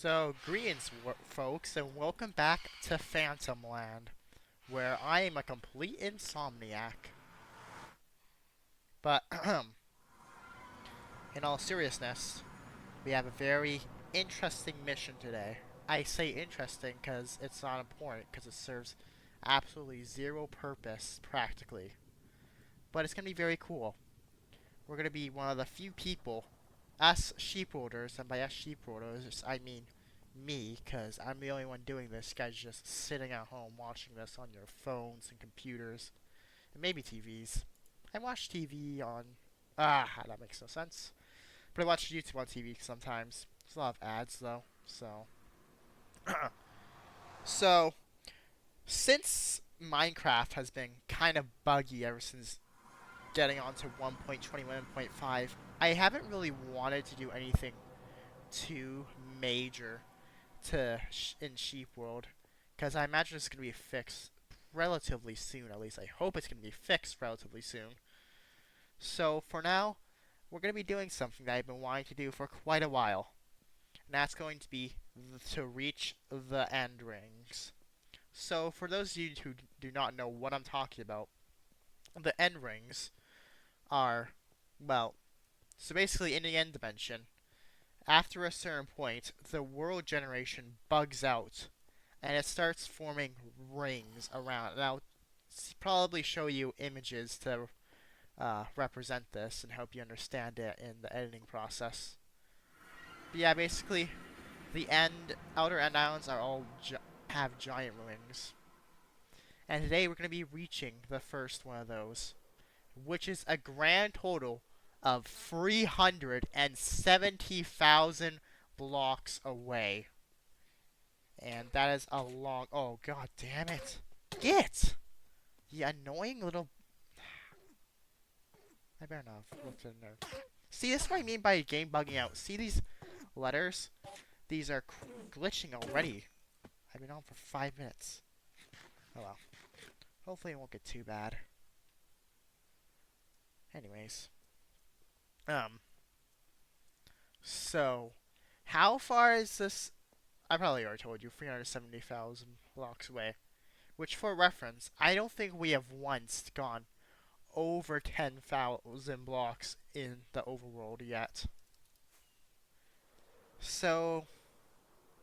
So, greetings, folks, and welcome back to Phantom Land, where I am a complete insomniac. But, in all seriousness, we have a very interesting mission today. I say interesting because it's not important, because it serves absolutely zero purpose, practically. But it's going to be very cool. We're going to be one of the few people, us sheepholders, and by us sheepholders, I mean me, because I'm the only one doing this. You guys just sitting at home watching this on your phones and computers, and maybe TVs. I watch TV on. That makes no sense. But I watch YouTube on TV sometimes. There's a lot of ads, though, so. So, since Minecraft has been kind of buggy ever since getting onto 1.21.5, I haven't really wanted to do anything too major in SheepWorld, because I imagine it's going to be fixed relatively soon. At least I hope it's going to be fixed relatively soon. So for now, we're going to be doing something that I've been wanting to do for quite a while, and that's going to be to reach the end rings. So for those of you who do not know what I'm talking about, the end rings are, well, so basically in the end dimension, after a certain point, the world generation bugs out and it starts forming rings around. And I'll probably show you images to represent this and help you understand it in the editing process. But yeah, basically, the outer end islands are all have giant rings. And today we're going to be reaching the first one of those, which is a grand total of 370,000 blocks away. And that is a long. Oh, god damn it. Get! You annoying little. I better not have looked in there. See, this is what I mean by a game bugging out. See these letters? These are glitching already. I've been on for 5 minutes. Oh well. Hopefully it won't get too bad. Anyways. So, how far is this? I probably already told you, 370,000 blocks away. Which, for reference, I don't think we have once gone over 10,000 blocks in the overworld yet. So,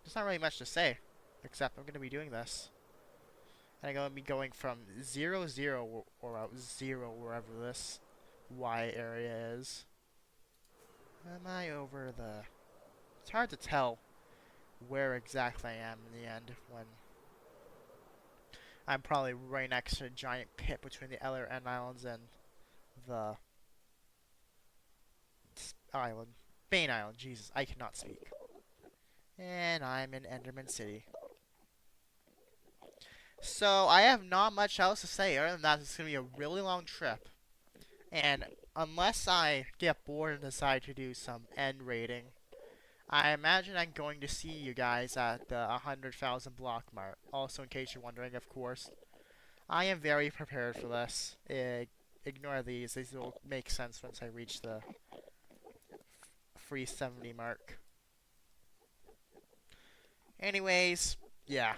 there's not really much to say, except I'm going to be doing this. And I'm going to be going from 0, 0, or out 0, wherever this Y area is. Am I over the... It's hard to tell where exactly I am in the end when I'm probably right next to a giant pit between the other end islands and the island. Bane Island, Jesus, I cannot speak. And I'm in Enderman City. So, I have not much else to say other than that it's going to be a really long trip. And unless I get bored and decide to do some end raiding, I imagine I'm going to see you guys at the 100,000 block mark. Also, in case you're wondering, of course, I am very prepared for this. Ignore these. These will make sense once I reach the 370 mark. Anyways, yeah.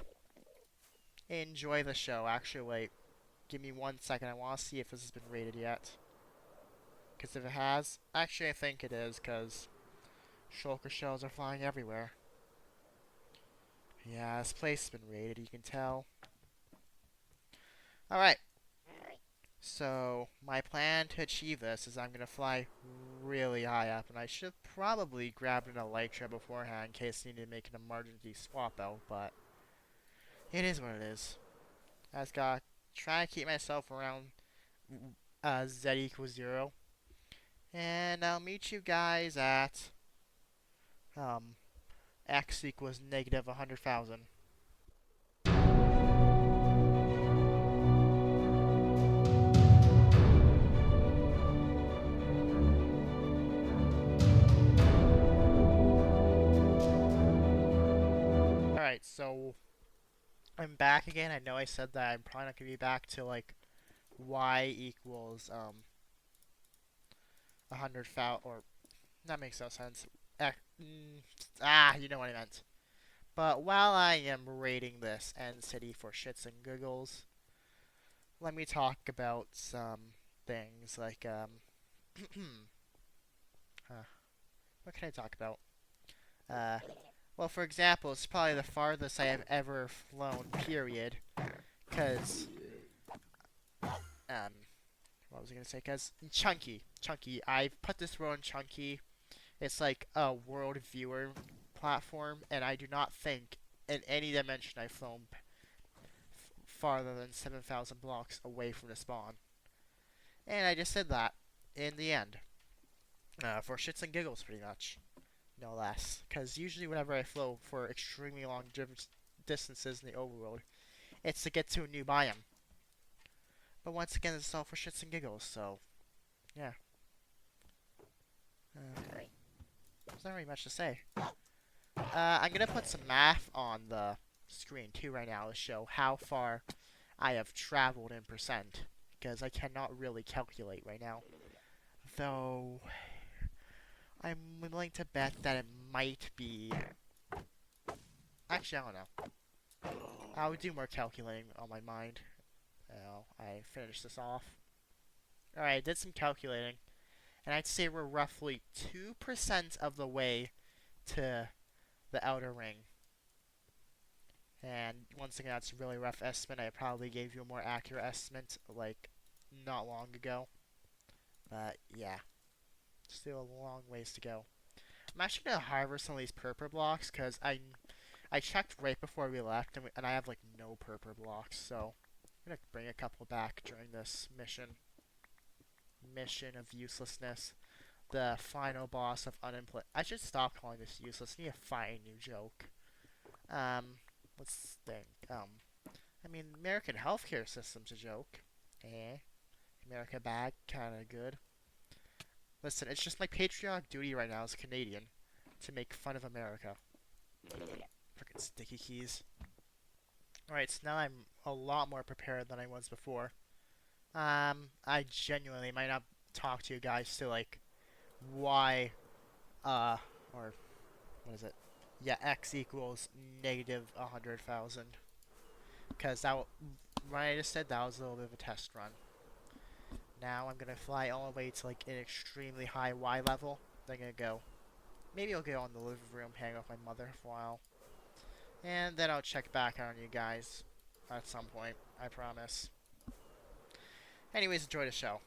Enjoy the show. Actually, wait. Give me 1 second. I want to see if this has been rated yet. Because if it has, actually I think it is, because shulker shells are flying everywhere. Yeah, this place has been rated, you can tell. Alright. So, my plan to achieve this is I'm going to fly really high up, and I should have probably grabbed an elytra beforehand in case I need to make an emergency swap out, but it is what it is. I just gotta try to keep myself around Z equals 0, and I'll meet you guys at x equals negative 100,000. Alright, so I'm back again. I know I said that I'm probably not going to be back till like y equals 100,000, or that makes no sense. You know what I meant. But while I am rating this end city for shits and giggles, let me talk about some things like what can I talk about? Uh, well, for example, it's probably the farthest I have ever flown. Period. Cause what was I gonna say? Cause Chunky. I've put this world in Chunky. It's like a world viewer platform, and I do not think in any dimension I've flown farther than 7,000 blocks away from the spawn. And I just did that in the end. For shits and giggles, pretty much. No less. Because usually whenever I flow for extremely long distances in the overworld, it's to get to a new biome. But once again, it's all for shits and giggles, so yeah. There's not really much to say. I'm gonna put some math on the screen too right now to show how far I have traveled in percent, because I cannot really calculate right now. Though I'm willing to bet that it might be. Actually, I don't know. I'll do more calculating on my mind. I finish this off. Alright, I did some calculating, and I'd say we're roughly 2% of the way to the outer ring. And once again, that's a really rough estimate. I probably gave you a more accurate estimate, like, not long ago. But, yeah. Still a long ways to go. I'm actually going to harvest some of these purple blocks, because I checked right before we left, and I have, like, no purple blocks, so I'm going to bring a couple back during this mission. Mission of uselessness. The final boss of unemployment. I should stop calling this useless. I need to find a new joke. Let's think. I mean, American healthcare system's a joke. America bad, kinda good. Listen, it's just my patriotic duty right now as a Canadian to make fun of America. Frickin' sticky keys. Alright, so now I'm a lot more prepared than I was before. I genuinely might not talk to you guys to, like, why, or, what is it? Yeah, x equals negative 100,000. Because that, when I just said that was a little bit of a test run. Now I'm gonna fly all the way to, like, an extremely high Y level. Then I'm gonna go, maybe I'll go in the living room, hang out with my mother for a while. And then I'll check back on you guys at some point, I promise. Anyways, enjoy the show.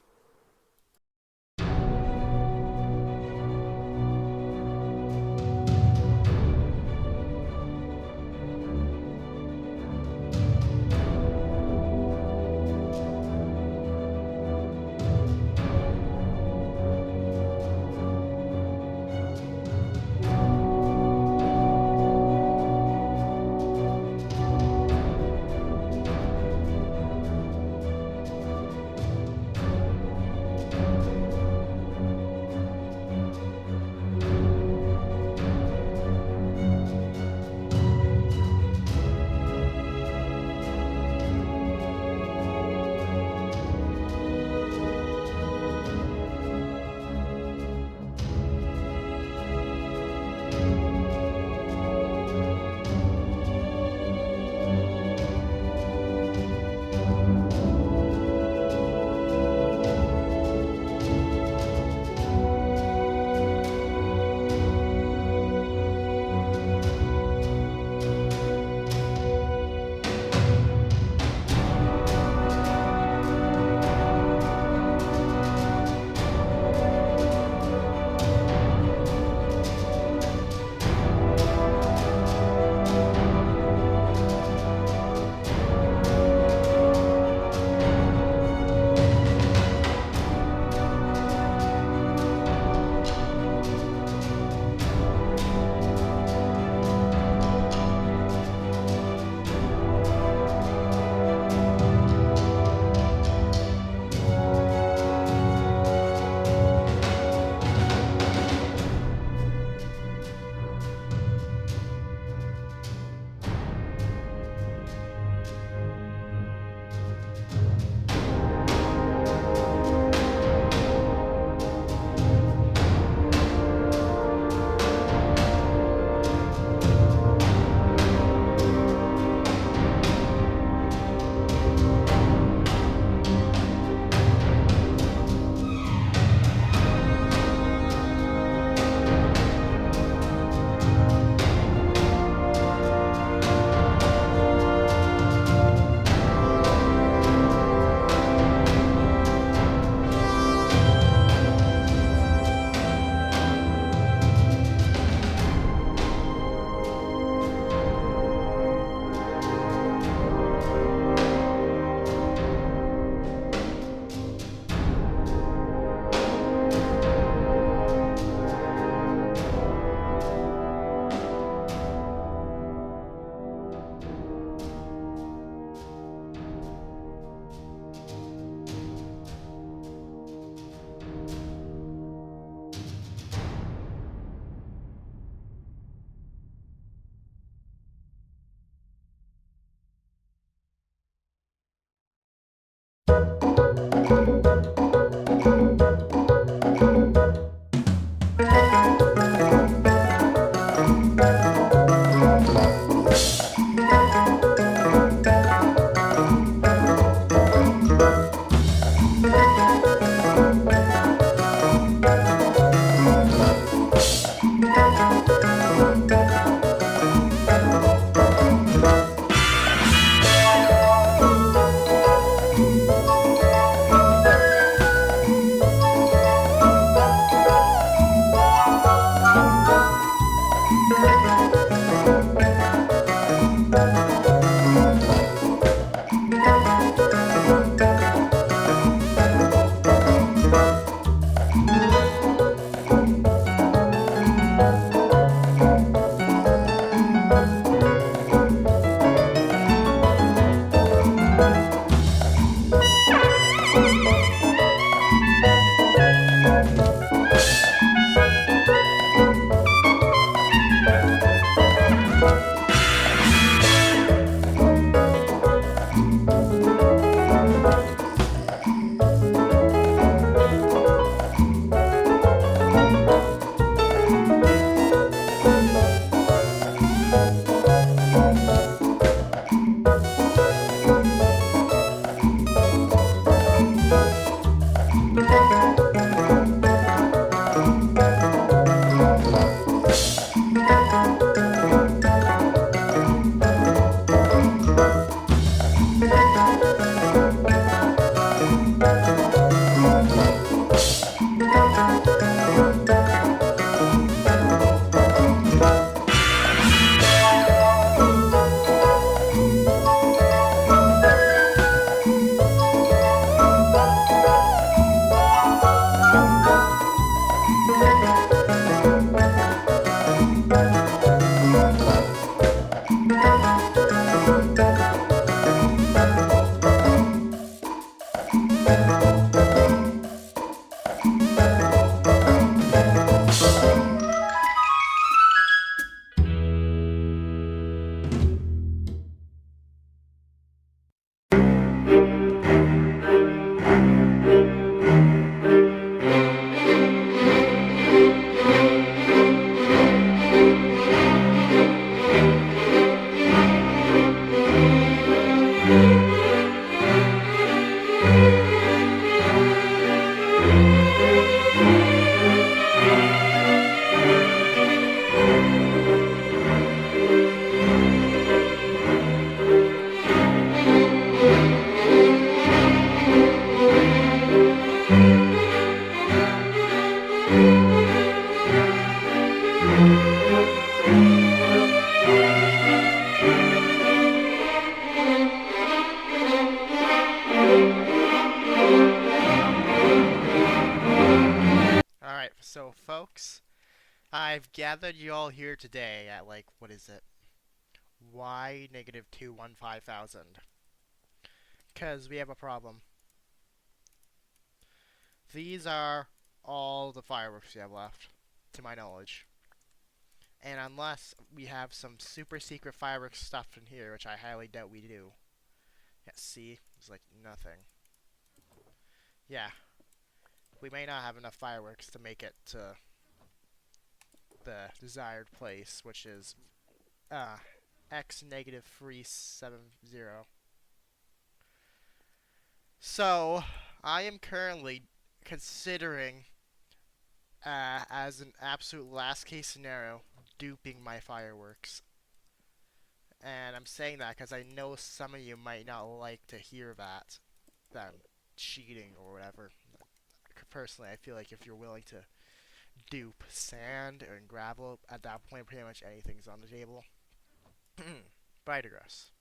Alright, so folks, I've gathered you all here today at like, what is it? Y negative 215,000. Because we have a problem. These are all the fireworks we have left, to my knowledge. And unless we have some super secret fireworks stuff in here, which I highly doubt we do. Yeah, see? There's like nothing. Yeah. We may not have enough fireworks to make it to the desired place, which is x negative 370. So, I am currently considering, as an absolute last case scenario, duping my fireworks. And I'm saying that because I know some of you might not like to hear that I'm cheating or whatever. Personally, I feel like if you're willing to dupe sand and gravel, at that point, pretty much anything's on the table. But I digress.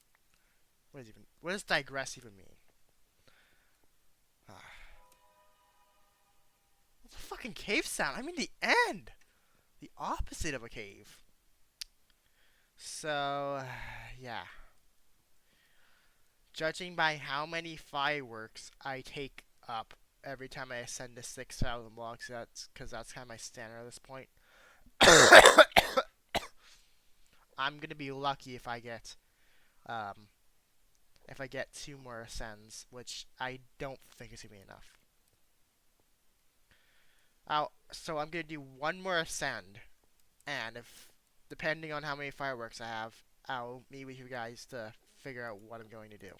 What does digress even mean? What's a fucking cave sound? I mean the end! The opposite of a cave. So, yeah. Judging by how many fireworks I take up every time I ascend to 6,000 blocks, because that's kind of my standard at this point. I'm gonna be lucky if I get if I get 2 more ascends, which I don't think is going to be enough. So I'm going to do 1 more ascend, and if, depending on how many fireworks I have, I'll meet with you guys to figure out what I'm going to do.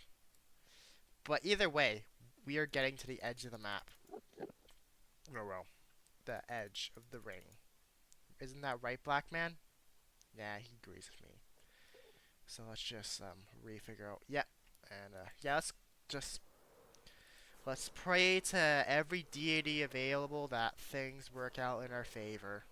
But either way, we are getting to the edge of the map. Well, the edge of the ring. Isn't that right, Black Man? Yeah, he agrees with me. So let's just re-figure out. Yeah, and yeah, let's pray to every deity available that things work out in our favor.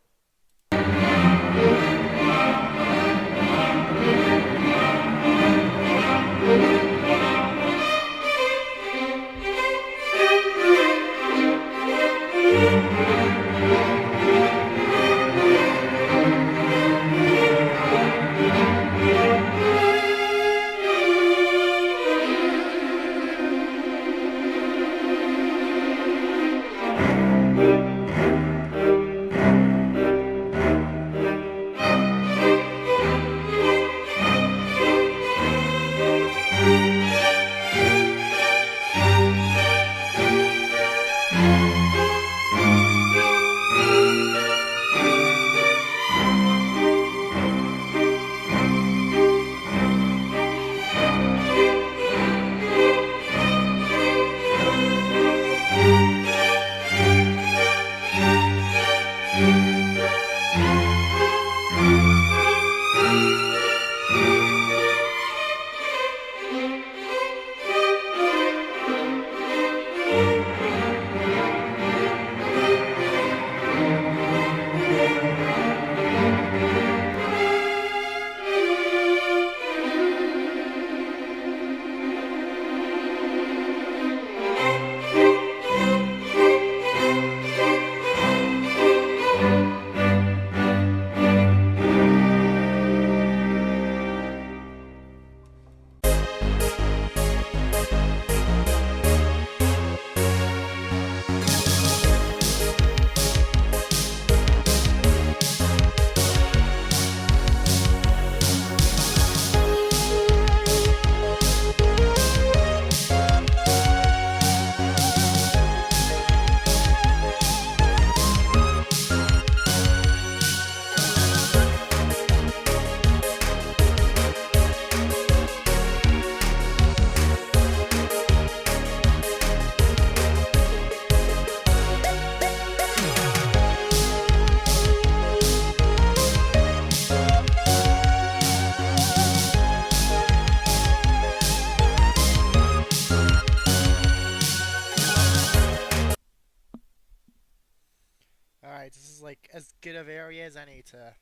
Alright, this is like as good of area as any to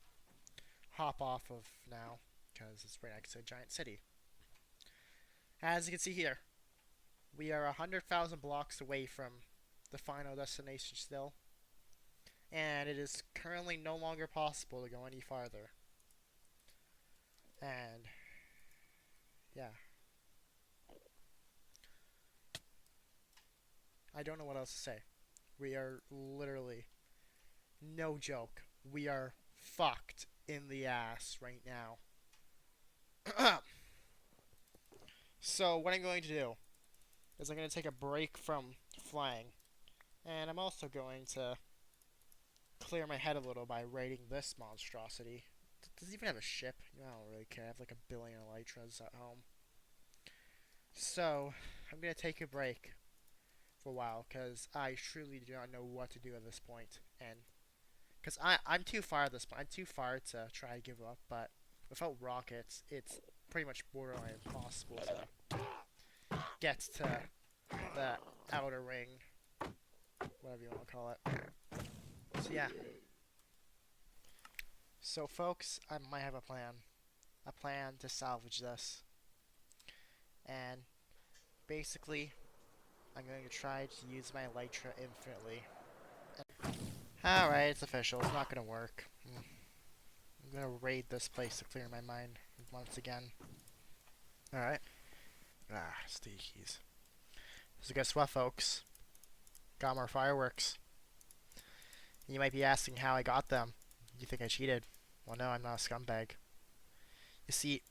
hop off of now, because it's right next to a giant city. As you can see here, we are 100,000 blocks away from the final destination still, and it is currently no longer possible to go any farther. And yeah, I don't know what else to say. We are literally, no joke, we are fucked in the ass right now. So what I'm going to do is I'm going to take a break from flying, and I'm also going to clear my head a little by raiding this monstrosity. Does it even have a ship? I don't really care. I have like 1,billion elytras at home. So I'm going to take a break for a while, because I truly do not know what to do at this point. And because I'm too far at this point. I'm too far to try to give up, but without rockets, it's pretty much borderline impossible to get to the outer ring, whatever you want to call it. So yeah. So folks, I might have a plan to salvage this. And basically, I'm going to try to use my elytra infinitely. Alright, it's official. It's not going to work. I'm going to raid this place to clear my mind once again. Alright. Steve keys. So guess what, folks? Got more fireworks. You might be asking how I got them. You think I cheated? Well, no, I'm not a scumbag. You see,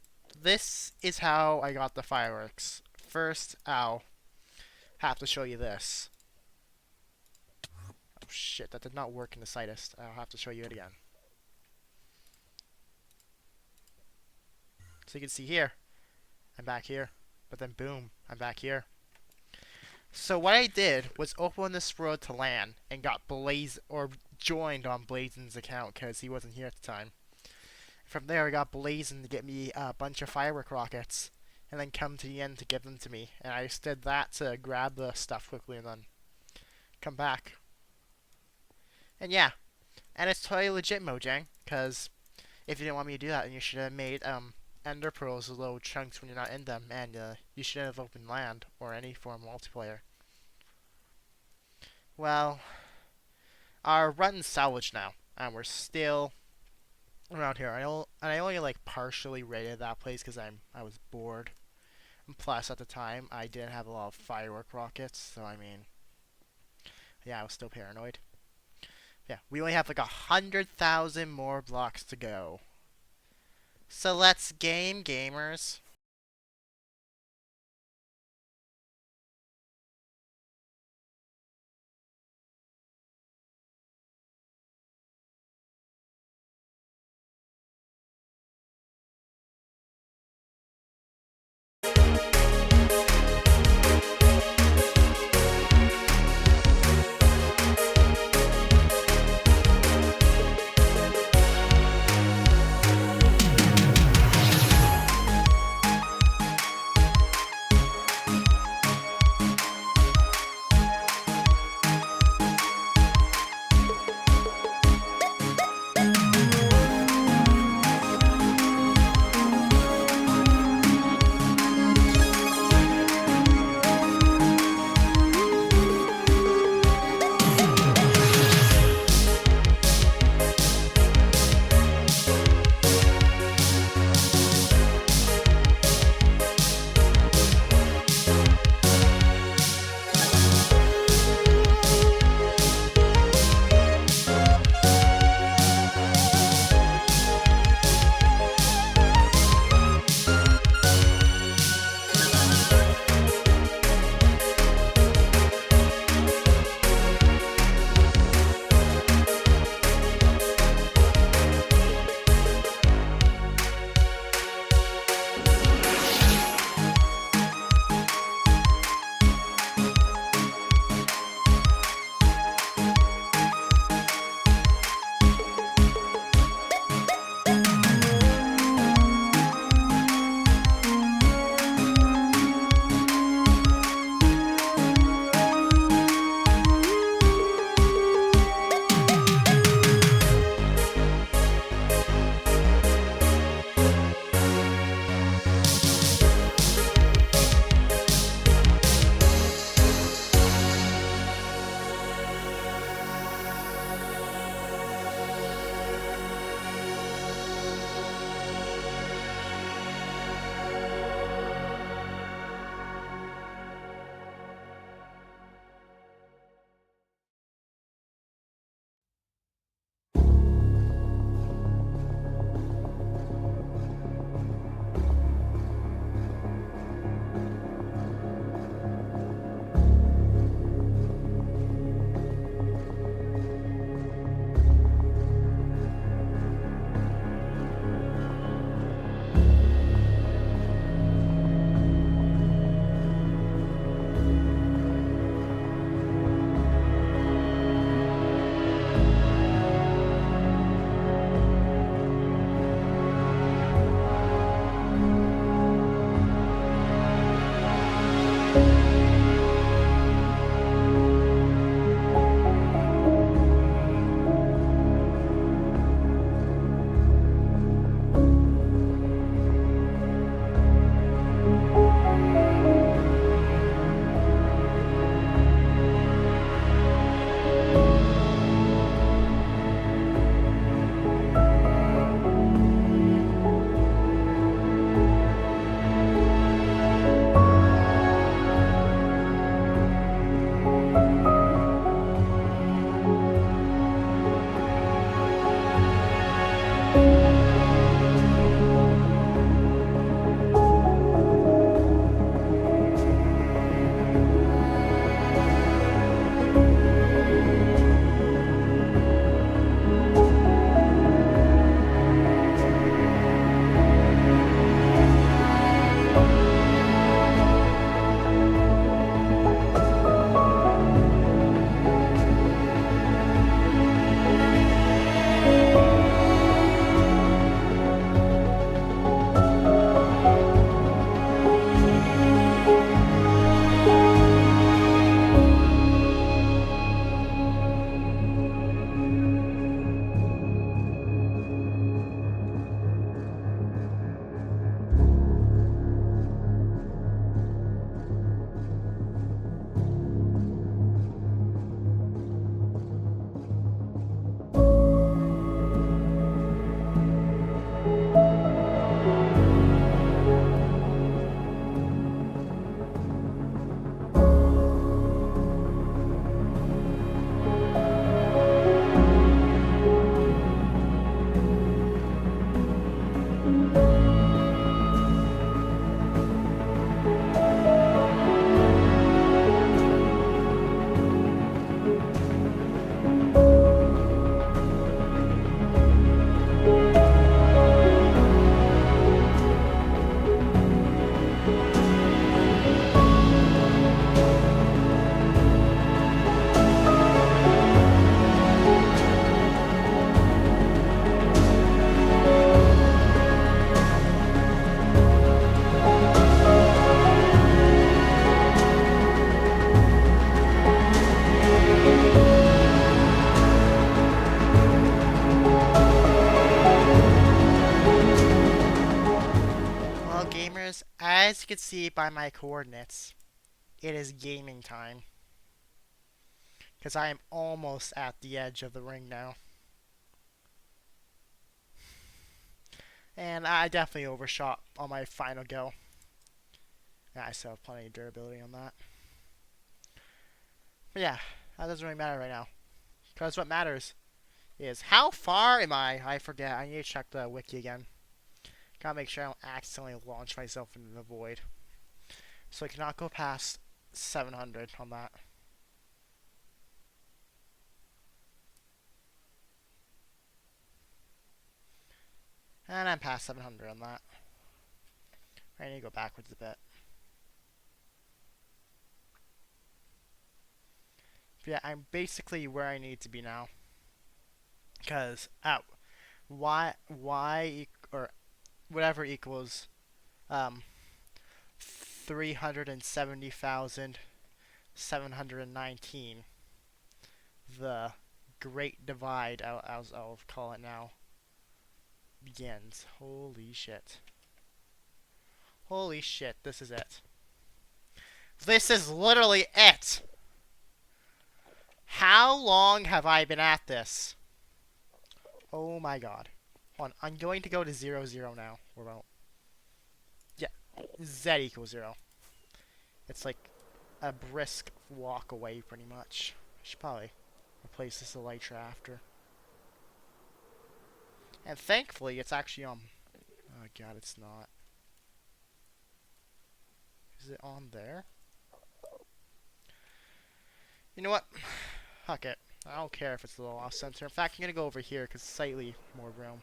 this is how I got the fireworks first, I'll have to show you this. Oh shit, that did not work in the slightest. I'll have to show you it again. So you can see here, I'm back here. But then boom, I'm back here. So what I did was open this road to LAN and got joined on Blazen's account because he wasn't here at the time. From there I got Blazen to get me a bunch of firework rockets and then come to the end to give them to me. And I just did that to grab the stuff quickly and then come back. And yeah, and it's totally legit, Mojang, because if you didn't want me to do that, then you should have made ender pearls as little chunks when you're not in them, and you shouldn't have opened land or any form of multiplayer. Well, our run's salvaged now, and we're still around here. I only like partially raided that place because I was bored. And plus, at the time, I didn't have a lot of firework rockets, so I mean, yeah, I was still paranoid. Yeah, we only have like 100,000 more blocks to go. So let's game, gamers. Well, gamers, as you can see by my coordinates, it is gaming time. Because I am almost at the edge of the ring now. And I definitely overshot on my final go. Yeah, I still have plenty of durability on that. But yeah, that doesn't really matter right now. Because what matters is how far am I? I forget. I need to check the wiki again. Gotta make sure I don't accidentally launch myself into the void. So I cannot go past 700 on that. And I'm past 700 on that. I need to go backwards a bit. But yeah, I'm basically where I need to be now. Because y or whatever equals 370,719. The Great Divide, as I'll call it now, begins. Holy shit. Holy shit, this is it. This is literally it! How long have I been at this? Oh my god. Hold on, I'm going to go to 0, 0 now. Or well, yeah, Z equals 0. It's like a brisk walk away, pretty much. I should probably replace this elytra after. And thankfully, it's actually on. Oh god, it's not. Is it on there? You know what? Fuck it. I don't care if it's a little off center. In fact, I'm gonna go over here because it's slightly more room.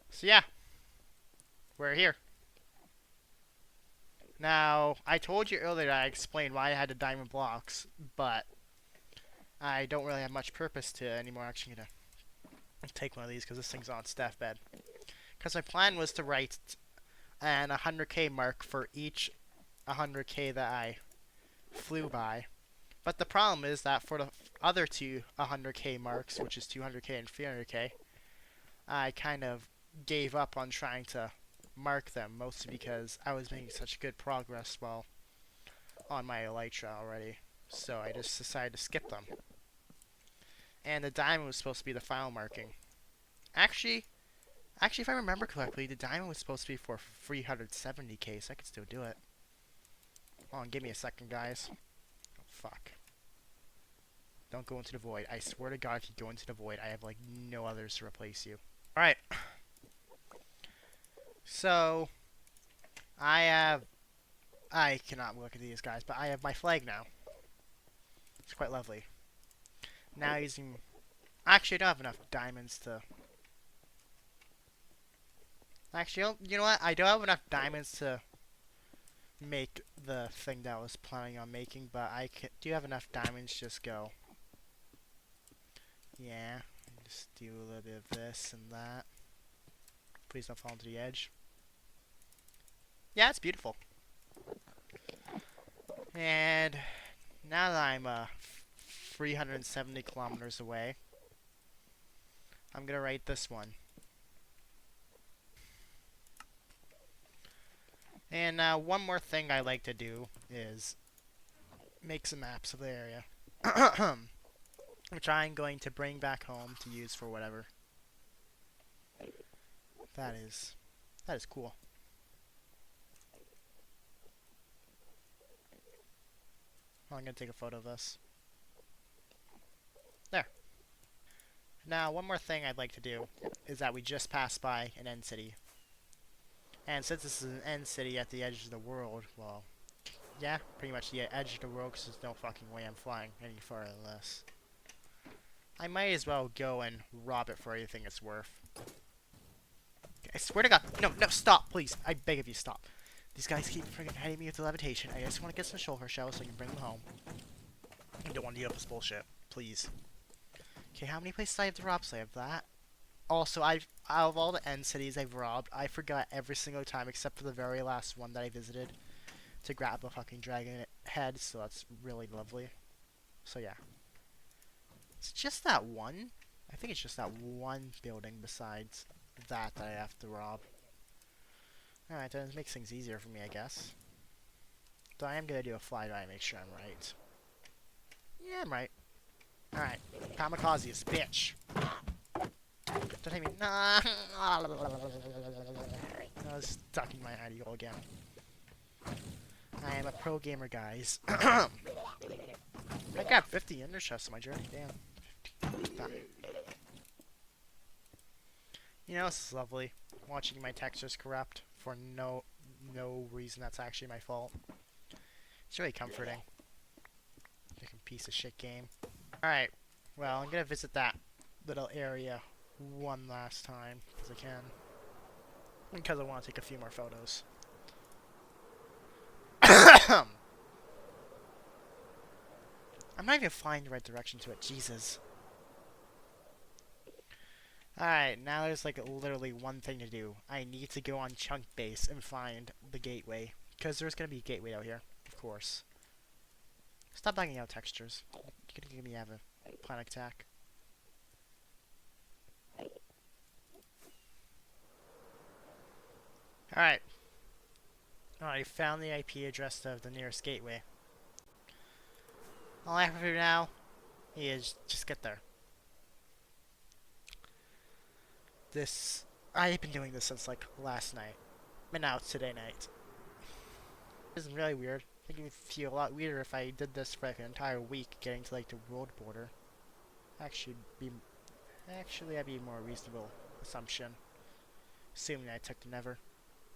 So yeah, we're here. Now, I told you earlier that I explained why I had the diamond blocks, but I don't really have much purpose to it anymore. Actually, I'm gonna take one of these because this thing's on its deathbed. Because my plan was to write an 100k mark for each 100k that I flew by. But the problem is that for the other two 100k marks, which is 200k and 300k, I kind of gave up on trying to mark them, mostly because I was making such good progress while on my elytra already. So I just decided to skip them. And the diamond was supposed to be the final marking. Actually, if I remember correctly, the diamond was supposed to be for 370k, so I could still do it. Hold on, give me a second, guys. Oh, fuck. Don't go into the void. I swear to God, if you go into the void, I have, like, no others to replace you. Alright. So, I cannot look at these guys, but I have my flag now. It's quite lovely. Now using... Actually, I don't have enough diamonds to... Actually, you know what? I don't have enough diamonds to make the thing that I was planning on making, but I do have enough diamonds to just go. Yeah, just do a little bit of this and that. Please don't fall into the edge. Yeah, it's beautiful. And now that I'm 370 kilometers away, I'm gonna write this one. And now one more thing I like to do is make some maps of the area. Which I'm going to bring back home to use for whatever. That is cool. Well, I'm going to take a photo of this. There. Now, one more thing I'd like to do is that we just passed by an end city. And since this is an end city at the edge of the world, well, yeah, pretty much the edge of the world, because there's no fucking way I'm flying any farther than this. I might as well go and rob it for anything it's worth. I swear to God. No, stop, please. I beg of you, stop. These guys keep freaking hitting me with the levitation. I just want to get some shoulder shells so I can bring them home. I don't want to deal with this bullshit. Please. Okay, how many places I have to rob? So I have that. Also, out of all the end cities I've robbed, I forgot every single time except for the very last one that I visited to grab a fucking dragon head, so that's really lovely. So yeah. It's just that one. I think it's just that one building besides that I have to rob. Alright, then it makes things easier for me, I guess. So I am gonna do a fly die to make sure I'm right. Yeah, I'm right. Alright. Kamikazes, bitch. Don't hit me. Nah. I was stuck in my ideal again. I am a pro gamer, guys. I got 50 ender chests on my journey. Damn. You know, this is lovely. Watching my textures corrupt for no reason that's actually my fault. It's really comforting. Fucking piece of shit game. Alright. Well, I'm gonna visit that little area one last time, because I can. Because I want to take a few more photos. I'm not even flying the right direction to it. Jesus. Alright, now there's like literally one thing to do. I need to go on Chunk Base and find the gateway. Because there's going to be a gateway out here, of course. Stop banging out textures. You're going to give me a panic attack. Alright. I found the IP address of the nearest gateway. All I have to do now is just get there. I've been doing this since like last night. But now it's today night. This is really weird. I think it would feel a lot weirder if I did this for like an entire week getting to like the world border. Actually, that'd be a more reasonable assumption. Assuming I took the Never.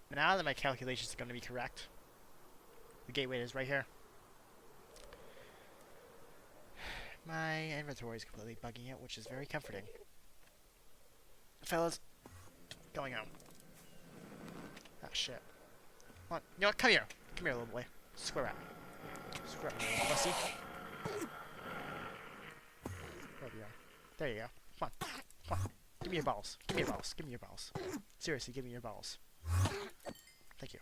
But now that my calculations are going to be correct, the gateway is right here. My inventory is completely bugging out, which is very comforting. Fellas, going home. Ah, shit. Come on, you know what? Come here. Come here, little boy. Square up. Square up, little pussy. There we go. There you go. Come on. Come on. Give me your balls. Give me your balls. Give me your balls. Seriously, give me your balls. Thank you.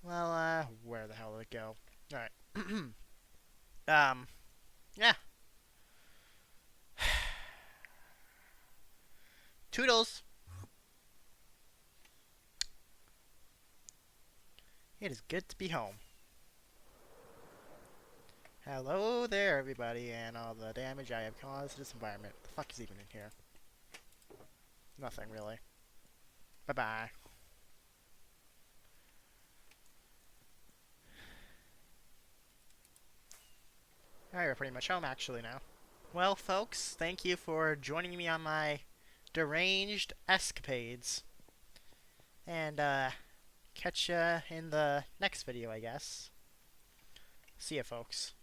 Well, where the hell did it go? Alright. Yeah. Toodles! It is good to be home. Hello there, everybody, and all the damage I have caused to this environment. What the fuck is even in here? Nothing, really. Bye-bye. Alright, we're pretty much home, actually, now. Well, folks, thank you for joining me on my deranged escapades. And, catch ya in the next video, I guess. See ya, folks.